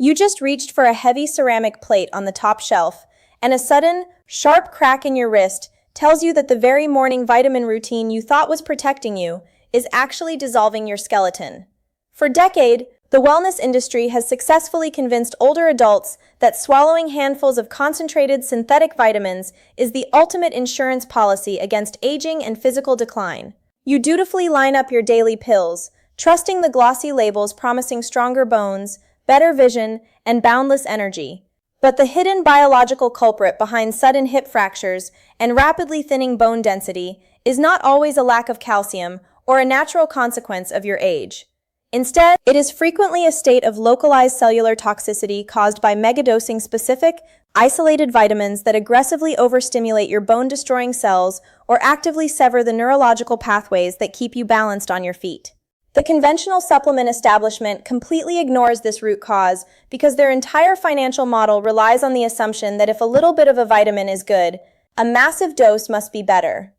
You just reached for a heavy ceramic plate on the top shelf, and a sudden, sharp crack in your wrist tells you that the very morning vitamin routine you thought was protecting you is actually dissolving your skeleton. For decades, the wellness industry has successfully convinced older adults that swallowing handfuls of concentrated synthetic vitamins is the ultimate insurance policy against aging and physical decline. You dutifully line up your daily pills, trusting the glossy labels promising stronger bones, better vision, and boundless energy. But the hidden biological culprit behind sudden hip fractures and rapidly thinning bone density is not always a lack of calcium or a natural consequence of your age. Instead, it is frequently a state of localized cellular toxicity caused by megadosing specific, isolated vitamins that aggressively overstimulate your bone-destroying cells or actively sever the neurological pathways that keep you balanced on your feet. The conventional supplement establishment completely ignores this root cause because their entire financial model relies on the assumption that if a little bit of a vitamin is good, a massive dose must be better.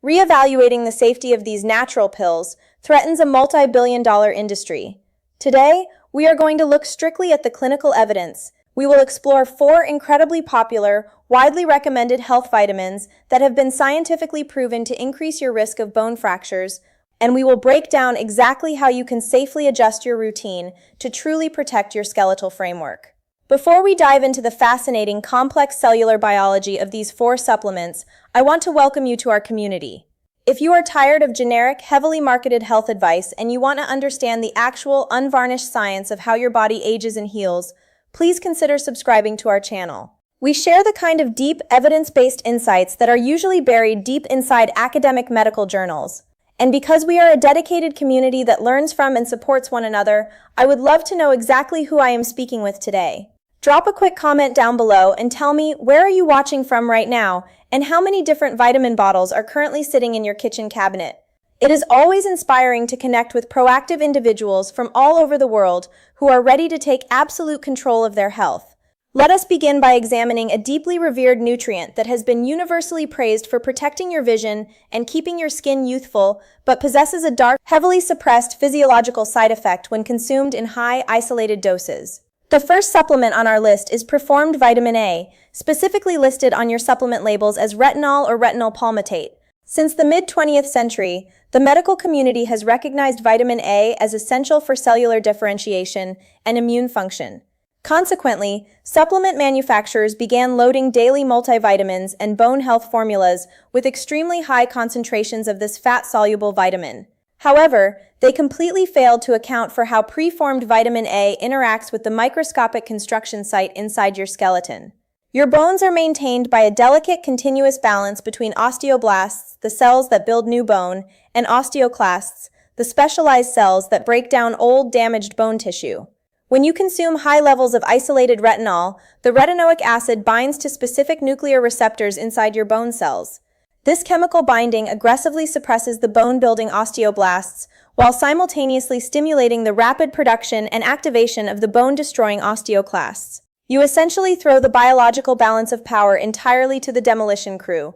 Reevaluating the safety of these natural pills threatens a multi-billion-dollar industry. Today, we are going to look strictly at the clinical evidence. We will explore 4 incredibly popular, widely recommended health vitamins that have been scientifically proven to increase your risk of bone fractures, and we will break down exactly how you can safely adjust your routine to truly protect your skeletal framework. Before we dive into the fascinating, complex cellular biology of these 4 supplements, I want to welcome you to our community. If you are tired of generic, heavily marketed health advice and you want to understand the actual, unvarnished science of how your body ages and heals, please consider subscribing to our channel. We share the kind of deep, evidence-based insights that are usually buried deep inside academic medical journals. And because we are a dedicated community that learns from and supports one another, I would love to know exactly who I am speaking with today. Drop a quick comment down below and tell me, where are you watching from right now, and how many different vitamin bottles are currently sitting in your kitchen cabinet? It is always inspiring to connect with proactive individuals from all over the world who are ready to take absolute control of their health. Let us begin by examining a deeply revered nutrient that has been universally praised for protecting your vision and keeping your skin youthful, but possesses a dark, heavily suppressed physiological side effect when consumed in high, isolated doses. The first supplement on our list is preformed vitamin A, specifically listed on your supplement labels as retinol or retinol palmitate. Since the mid-20th century, the medical community has recognized vitamin A as essential for cellular differentiation and immune function. Consequently, supplement manufacturers began loading daily multivitamins and bone health formulas with extremely high concentrations of this fat-soluble vitamin. However, they completely failed to account for how preformed vitamin A interacts with the microscopic construction site inside your skeleton. Your bones are maintained by a delicate, continuous balance between osteoblasts, the cells that build new bone, and osteoclasts, the specialized cells that break down old, damaged bone tissue. When you consume high levels of isolated retinol, the retinoic acid binds to specific nuclear receptors inside your bone cells. This chemical binding aggressively suppresses the bone-building osteoblasts, while simultaneously stimulating the rapid production and activation of the bone-destroying osteoclasts. You essentially throw the biological balance of power entirely to the demolition crew.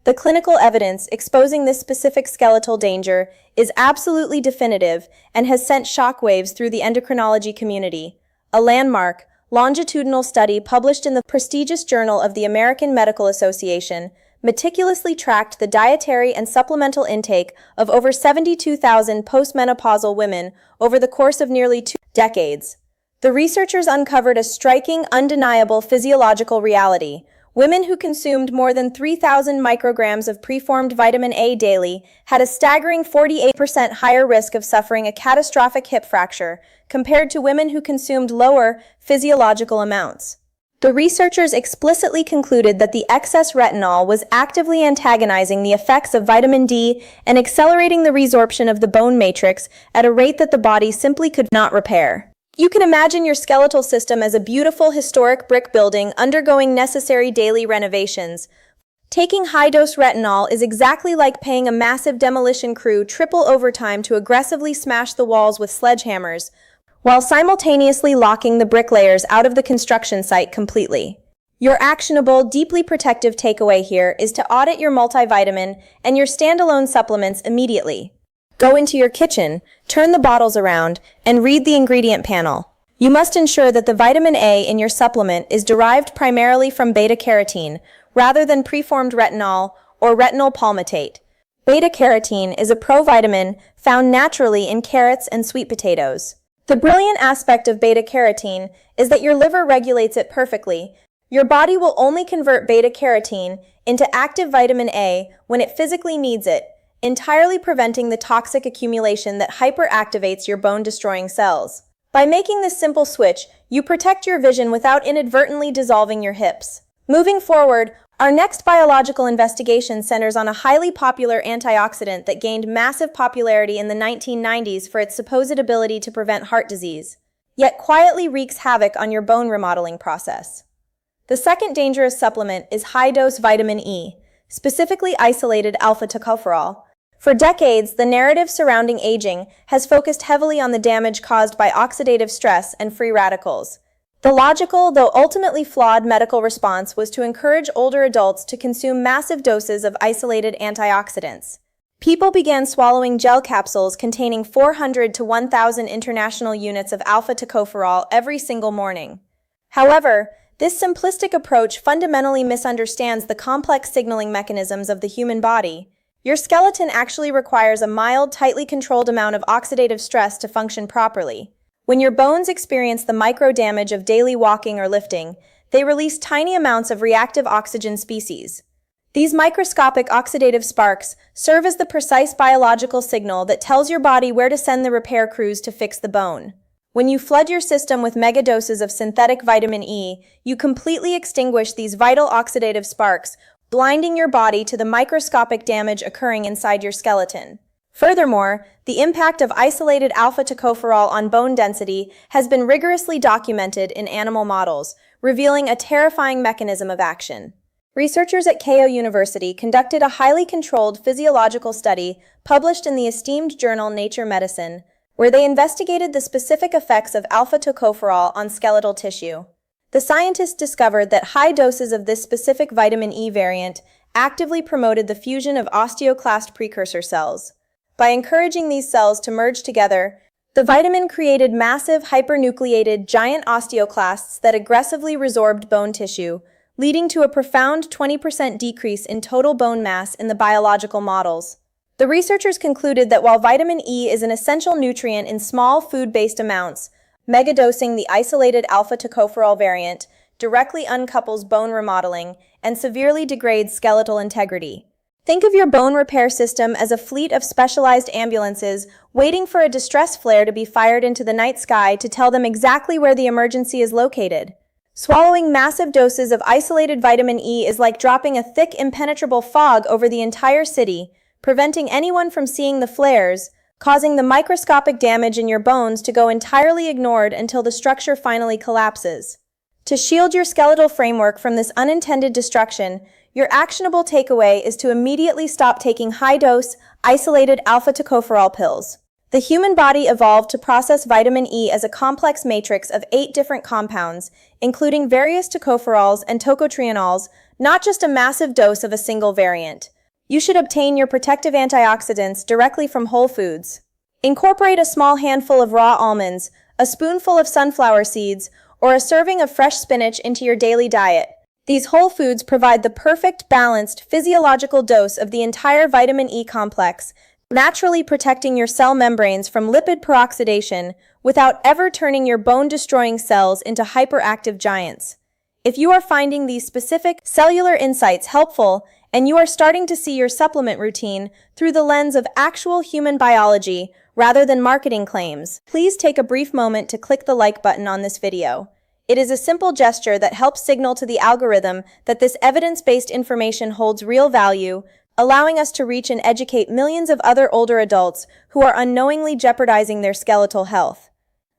The clinical evidence exposing this specific skeletal danger is absolutely definitive and has sent shockwaves through the endocrinology community. A landmark, longitudinal study published in the prestigious Journal of the American Medical Association meticulously tracked the dietary and supplemental intake of over 72,000 postmenopausal women over the course of nearly 2 decades. The researchers uncovered a striking, undeniable physiological reality. Women who consumed more than 3,000 micrograms of preformed vitamin A daily had a staggering 48% higher risk of suffering a catastrophic hip fracture compared to women who consumed lower physiological amounts. The researchers explicitly concluded that the excess retinol was actively antagonizing the effects of vitamin D and accelerating the resorption of the bone matrix at a rate that the body simply could not repair. You can imagine your skeletal system as a beautiful historic brick building undergoing necessary daily renovations. Taking high-dose retinol is exactly like paying a massive demolition crew triple overtime to aggressively smash the walls with sledgehammers, while simultaneously locking the bricklayers out of the construction site completely. Your actionable, deeply protective takeaway here is to audit your multivitamin and your standalone supplements immediately. Go into your kitchen, turn the bottles around, and read the ingredient panel. You must ensure that the vitamin A in your supplement is derived primarily from beta-carotene, rather than preformed retinol or retinol palmitate. Beta-carotene is a provitamin found naturally in carrots and sweet potatoes. The brilliant aspect of beta-carotene is that your liver regulates it perfectly. Your body will only convert beta-carotene into active vitamin A when it physically needs it, entirely preventing the toxic accumulation that hyperactivates your bone-destroying cells. By making this simple switch, you protect your vision without inadvertently dissolving your hips. Moving forward, our next biological investigation centers on a highly popular antioxidant that gained massive popularity in the 1990s for its supposed ability to prevent heart disease, yet quietly wreaks havoc on your bone remodeling process. The second dangerous supplement is high-dose vitamin E, specifically isolated alpha-tocopherol. For decades, the narrative surrounding aging has focused heavily on the damage caused by oxidative stress and free radicals. The logical, though ultimately flawed, medical response was to encourage older adults to consume massive doses of isolated antioxidants. People began swallowing gel capsules containing 400 to 1,000 international units of alpha-tocopherol every single morning. However, this simplistic approach fundamentally misunderstands the complex signaling mechanisms of the human body. Your skeleton actually requires a mild, tightly controlled amount of oxidative stress to function properly. When your bones experience the micro-damage of daily walking or lifting, they release tiny amounts of reactive oxygen species. These microscopic oxidative sparks serve as the precise biological signal that tells your body where to send the repair crews to fix the bone. When you flood your system with megadoses of synthetic vitamin E, you completely extinguish these vital oxidative sparks, blinding your body to the microscopic damage occurring inside your skeleton. Furthermore, the impact of isolated alpha-tocopherol on bone density has been rigorously documented in animal models, revealing a terrifying mechanism of action. Researchers at Keio University conducted a highly controlled physiological study published in the esteemed journal Nature Medicine, where they investigated the specific effects of alpha-tocopherol on skeletal tissue. The scientists discovered that high doses of this specific vitamin E variant actively promoted the fusion of osteoclast precursor cells. By encouraging these cells to merge together, the vitamin created massive hypernucleated giant osteoclasts that aggressively resorbed bone tissue, leading to a profound 20% decrease in total bone mass in the biological models. The researchers concluded that while vitamin E is an essential nutrient in small food-based amounts, megadosing the isolated alpha-tocopherol variant directly uncouples bone remodeling and severely degrades skeletal integrity. Think of your bone repair system as a fleet of specialized ambulances waiting for a distress flare to be fired into the night sky to tell them exactly where the emergency is located. Swallowing massive doses of isolated vitamin E is like dropping a thick, impenetrable fog over the entire city, preventing anyone from seeing the flares, causing the microscopic damage in your bones to go entirely ignored until the structure finally collapses. To shield your skeletal framework from this unintended destruction, your actionable takeaway is to immediately stop taking high-dose, isolated alpha-tocopherol pills. The human body evolved to process vitamin E as a complex matrix of 8 different compounds, including various tocopherols and tocotrienols, not just a massive dose of a single variant. You should obtain your protective antioxidants directly from whole foods. Incorporate a small handful of raw almonds, a spoonful of sunflower seeds, or a serving of fresh spinach into your daily diet. These whole foods provide the perfect, balanced, physiological dose of the entire vitamin E complex, naturally protecting your cell membranes from lipid peroxidation without ever turning your bone-destroying cells into hyperactive giants. If you are finding these specific cellular insights helpful, and you are starting to see your supplement routine through the lens of actual human biology rather than marketing claims, please take a brief moment to click the like button on this video. It is a simple gesture that helps signal to the algorithm that this evidence-based information holds real value, allowing us to reach and educate millions of other older adults who are unknowingly jeopardizing their skeletal health.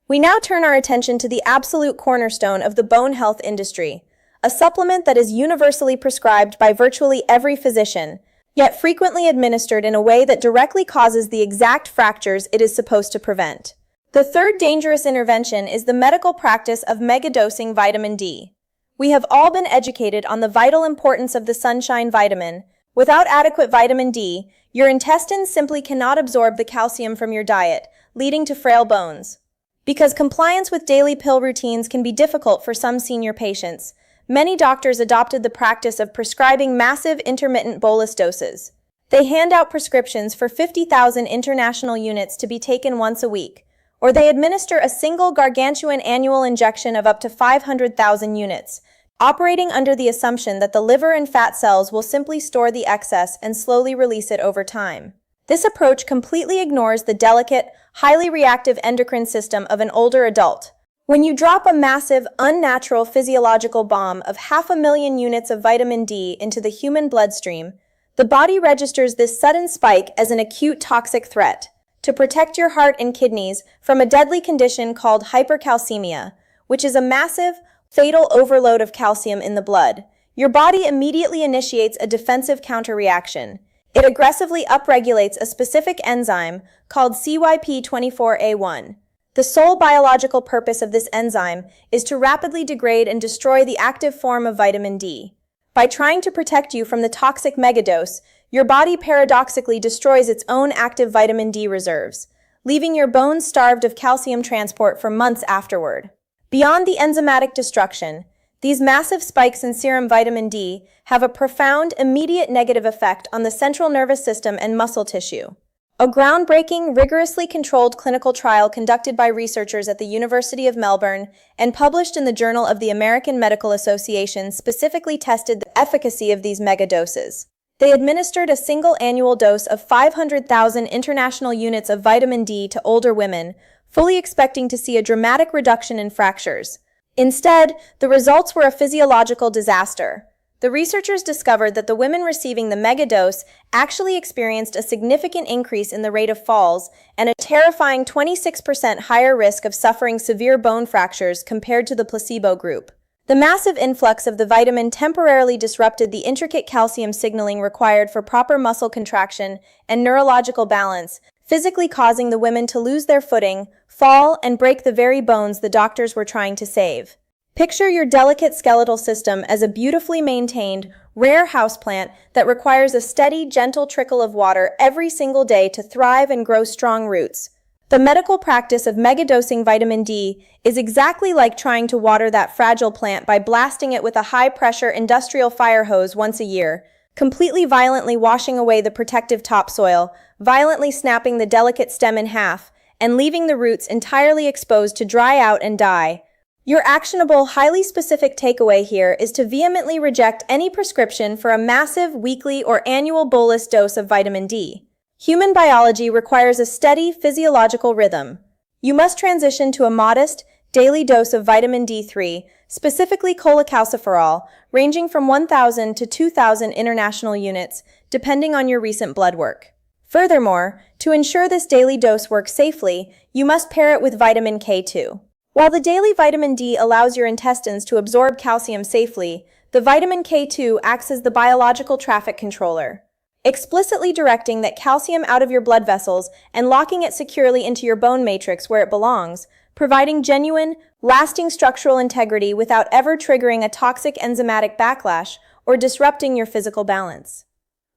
We now turn our attention to the absolute cornerstone of the bone health industry, a supplement that is universally prescribed by virtually every physician, yet frequently administered in a way that directly causes the exact fractures it is supposed to prevent. The third dangerous intervention is the medical practice of megadosing vitamin D. We have all been educated on the vital importance of the sunshine vitamin. Without adequate vitamin D, your intestines simply cannot absorb the calcium from your diet, leading to frail bones. Because compliance with daily pill routines can be difficult for some senior patients, many doctors adopted the practice of prescribing massive intermittent bolus doses. They hand out prescriptions for 50,000 international units to be taken once a week, or they administer a single gargantuan annual injection of up to 500,000 units, operating under the assumption that the liver and fat cells will simply store the excess and slowly release it over time. This approach completely ignores the delicate, highly reactive endocrine system of an older adult. When you drop a massive, unnatural physiological bomb of 500,000 units of vitamin D into the human bloodstream, the body registers this sudden spike as an acute toxic threat to protect your heart and kidneys from a deadly condition called hypercalcemia, which is a massive, fatal overload of calcium in the blood. Your body immediately initiates a defensive counterreaction. It aggressively upregulates a specific enzyme called CYP24A1. The sole biological purpose of this enzyme is to rapidly degrade and destroy the active form of vitamin D. By trying to protect you from the toxic megadose, your body paradoxically destroys its own active vitamin D reserves, leaving your bones starved of calcium transport for months afterward. Beyond the enzymatic destruction, these massive spikes in serum vitamin D have a profound, immediate negative effect on the central nervous system and muscle tissue. A groundbreaking, rigorously controlled clinical trial conducted by researchers at the University of Melbourne and published in the Journal of the American Medical Association specifically tested the efficacy of these megadoses. They administered a single annual dose of 500,000 international units of vitamin D to older women, fully expecting to see a dramatic reduction in fractures. Instead, the results were a physiological disaster. The researchers discovered that the women receiving the megadose actually experienced a significant increase in the rate of falls and a terrifying 26% higher risk of suffering severe bone fractures compared to the placebo group. The massive influx of the vitamin temporarily disrupted the intricate calcium signaling required for proper muscle contraction and neurological balance, physically causing the women to lose their footing, fall, and break the very bones the doctors were trying to save. Picture your delicate skeletal system as a beautifully maintained, rare houseplant that requires a steady, gentle trickle of water every single day to thrive and grow strong roots. The medical practice of megadosing vitamin D is exactly like trying to water that fragile plant by blasting it with a high-pressure industrial fire hose once a year, completely violently washing away the protective topsoil, violently snapping the delicate stem in half, and leaving the roots entirely exposed to dry out and die. Your actionable, highly specific takeaway here is to vehemently reject any prescription for a massive weekly or annual bolus dose of vitamin D. Human biology requires a steady physiological rhythm. You must transition to a modest, daily dose of vitamin D3, specifically cholecalciferol, ranging from 1,000 to 2,000 international units, depending on your recent blood work. Furthermore, to ensure this daily dose works safely, you must pair it with vitamin K2. While the daily vitamin D allows your intestines to absorb calcium safely, the vitamin K2 acts as the biological traffic controller, explicitly directing that calcium out of your blood vessels and locking it securely into your bone matrix where it belongs, providing genuine, lasting structural integrity without ever triggering a toxic enzymatic backlash or disrupting your physical balance.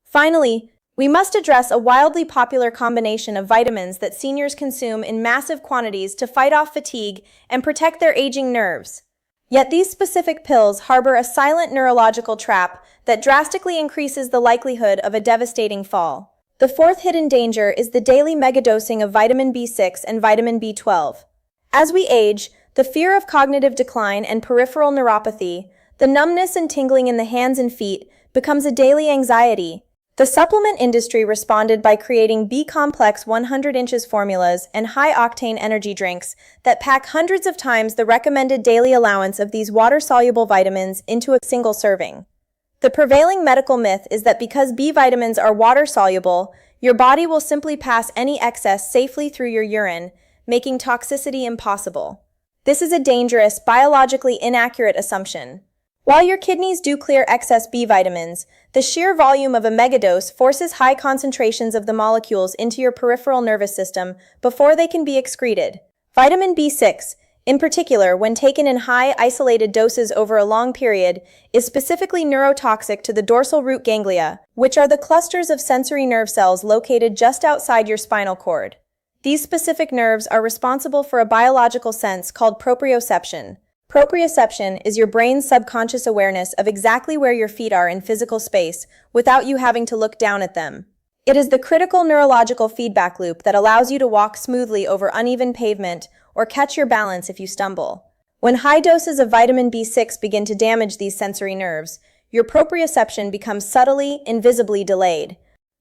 Finally, we must address a wildly popular combination of vitamins that seniors consume in massive quantities to fight off fatigue and protect their aging nerves. Yet these specific pills harbor a silent neurological trap that drastically increases the likelihood of a devastating fall. The fourth hidden danger is the daily megadosing of vitamin B6 and vitamin B12. As we age, the fear of cognitive decline and peripheral neuropathy, the numbness and tingling in the hands and feet, becomes a daily anxiety. The supplement industry responded by creating B-complex 100 inches formulas and high-octane energy drinks that pack hundreds of times the recommended daily allowance of these water-soluble vitamins into a single serving. The prevailing medical myth is that because B vitamins are water-soluble, your body will simply pass any excess safely through your urine, making toxicity impossible. This is a dangerous, biologically inaccurate assumption. While your kidneys do clear excess B vitamins, the sheer volume of a megadose forces high concentrations of the molecules into your peripheral nervous system before they can be excreted. Vitamin B6, in particular when taken in high isolated doses over a long period, is specifically neurotoxic to the dorsal root ganglia, which are the clusters of sensory nerve cells located just outside your spinal cord. These specific nerves are responsible for a biological sense called proprioception. Proprioception is your brain's subconscious awareness of exactly where your feet are in physical space without you having to look down at them. It is the critical neurological feedback loop that allows you to walk smoothly over uneven pavement or catch your balance if you stumble. When high doses of vitamin B6 begin to damage these sensory nerves, your proprioception becomes subtly, invisibly delayed.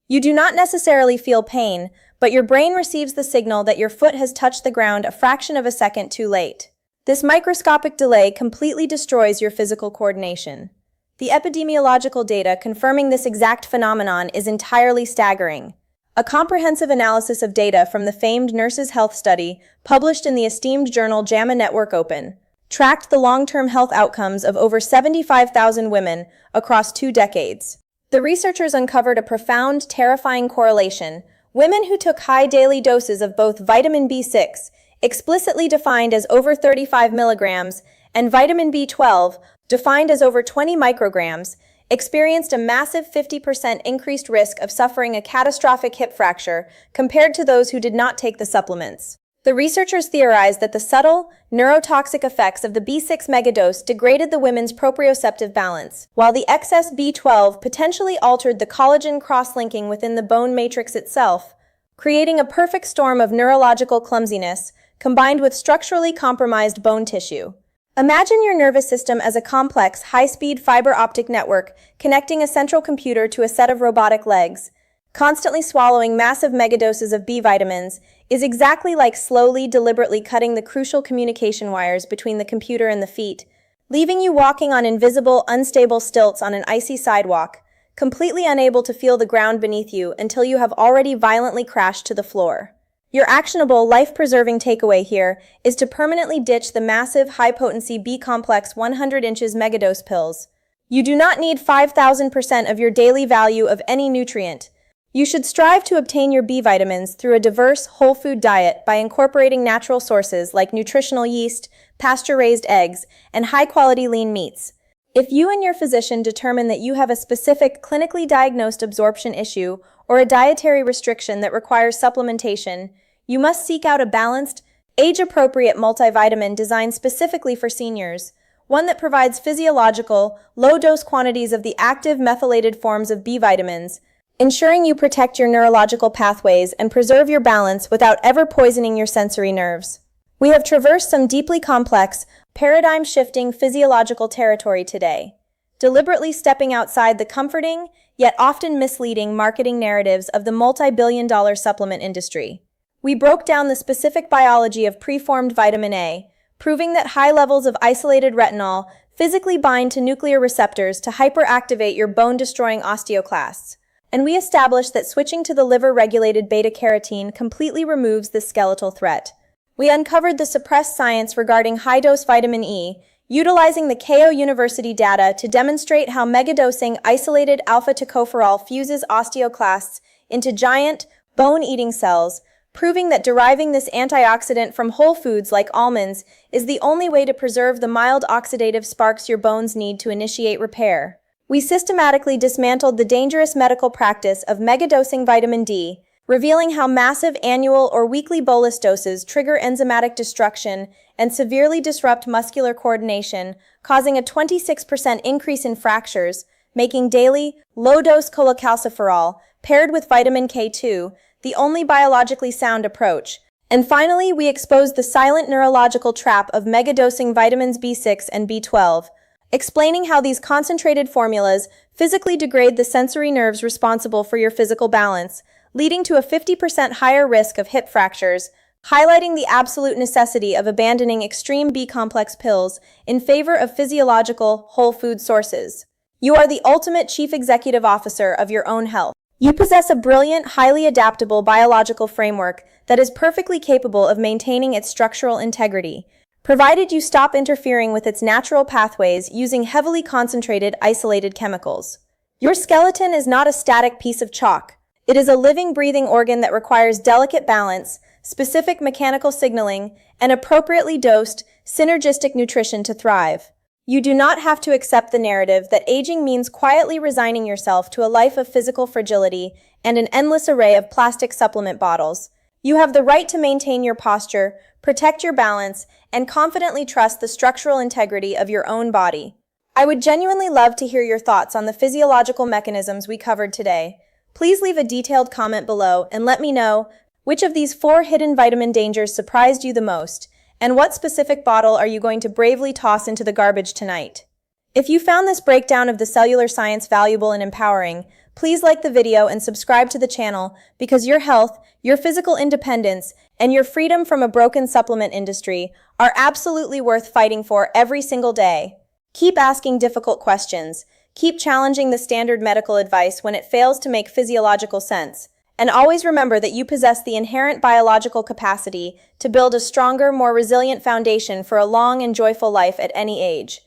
You do not necessarily feel pain, but your brain receives the signal that your foot has touched the ground a fraction of a second too late. This microscopic delay completely destroys your physical coordination. The epidemiological data confirming this exact phenomenon is entirely staggering. A comprehensive analysis of data from the famed Nurses' Health Study, published in the esteemed journal JAMA Network Open, tracked the long-term health outcomes of over 75,000 women across 2 decades. The researchers uncovered a profound, terrifying correlation. Women who took high daily doses of both vitamin B6, explicitly defined as over 35 milligrams, and vitamin B12, defined as over 20 micrograms, experienced a massive 50% increased risk of suffering a catastrophic hip fracture compared to those who did not take the supplements. The researchers theorized that the subtle, neurotoxic effects of the B6 megadose degraded the women's proprioceptive balance, while the excess B12 potentially altered the collagen cross-linking within the bone matrix itself, creating a perfect storm of neurological clumsiness combined with structurally compromised bone tissue. Imagine your nervous system as a complex, high-speed fiber optic network connecting a central computer to a set of robotic legs. Constantly swallowing massive megadoses of B vitamins is exactly like slowly, deliberately cutting the crucial communication wires between the computer and the feet, leaving you walking on invisible, unstable stilts on an icy sidewalk, completely unable to feel the ground beneath you until you have already violently crashed to the floor. Your actionable, life-preserving takeaway here is to permanently ditch the massive, high-potency B-complex 100 inches megadose pills. You do not need 5,000% of your daily value of any nutrient. You should strive to obtain your B vitamins through a diverse, whole food diet by incorporating natural sources like nutritional yeast, pasture-raised eggs, and high-quality lean meats. If you and your physician determine that you have a specific clinically diagnosed absorption issue or a dietary restriction that requires supplementation, you must seek out a balanced, age-appropriate multivitamin designed specifically for seniors, one that provides physiological, low-dose quantities of the active methylated forms of B vitamins, ensuring you protect your neurological pathways and preserve your balance without ever poisoning your sensory nerves. We have traversed some deeply complex, paradigm-shifting physiological territory today, deliberately stepping outside the comforting, yet often misleading marketing narratives of the multi-billion-dollar supplement industry. We broke down the specific biology of preformed vitamin A, proving that high levels of isolated retinol physically bind to nuclear receptors to hyperactivate your bone-destroying osteoclasts. And we established that switching to the liver-regulated beta-carotene completely removes this skeletal threat. We uncovered the suppressed science regarding high-dose vitamin E, utilizing the Keio University data to demonstrate how megadosing isolated alpha-tocopherol fuses osteoclasts into giant, bone-eating cells, proving that deriving this antioxidant from whole foods like almonds is the only way to preserve the mild oxidative sparks your bones need to initiate repair. We systematically dismantled the dangerous medical practice of megadosing vitamin D, revealing how massive annual or weekly bolus doses trigger enzymatic destruction and severely disrupt muscular coordination, causing a 26% increase in fractures, making daily, low-dose cholecalciferol, paired with vitamin K2, the only biologically sound approach. And finally, we exposed the silent neurological trap of megadosing vitamins B6 and B12, explaining how these concentrated formulas physically degrade the sensory nerves responsible for your physical balance, leading to a 50% higher risk of hip fractures, highlighting the absolute necessity of abandoning extreme B-complex pills in favor of physiological, whole food sources. You are the ultimate chief executive officer of your own health. You possess a brilliant, highly adaptable biological framework that is perfectly capable of maintaining its structural integrity, provided you stop interfering with its natural pathways using heavily concentrated, isolated chemicals. Your skeleton is not a static piece of chalk. It is a living, breathing organ that requires delicate balance, specific mechanical signaling, and appropriately dosed, synergistic nutrition to thrive. You do not have to accept the narrative that aging means quietly resigning yourself to a life of physical fragility and an endless array of plastic supplement bottles. You have the right to maintain your posture, protect your balance, and confidently trust the structural integrity of your own body. I would genuinely love to hear your thoughts on the physiological mechanisms we covered today. Please leave a detailed comment below and let me know which of these 4 hidden vitamin dangers surprised you the most, and what specific bottle are you going to bravely toss into the garbage tonight? If you found this breakdown of the cellular science valuable and empowering, please like the video and subscribe to the channel because your health, your physical independence, and your freedom from a broken supplement industry are absolutely worth fighting for every single day. Keep asking difficult questions. Keep challenging the standard medical advice when it fails to make physiological sense. And always remember that you possess the inherent biological capacity to build a stronger, more resilient foundation for a long and joyful life at any age.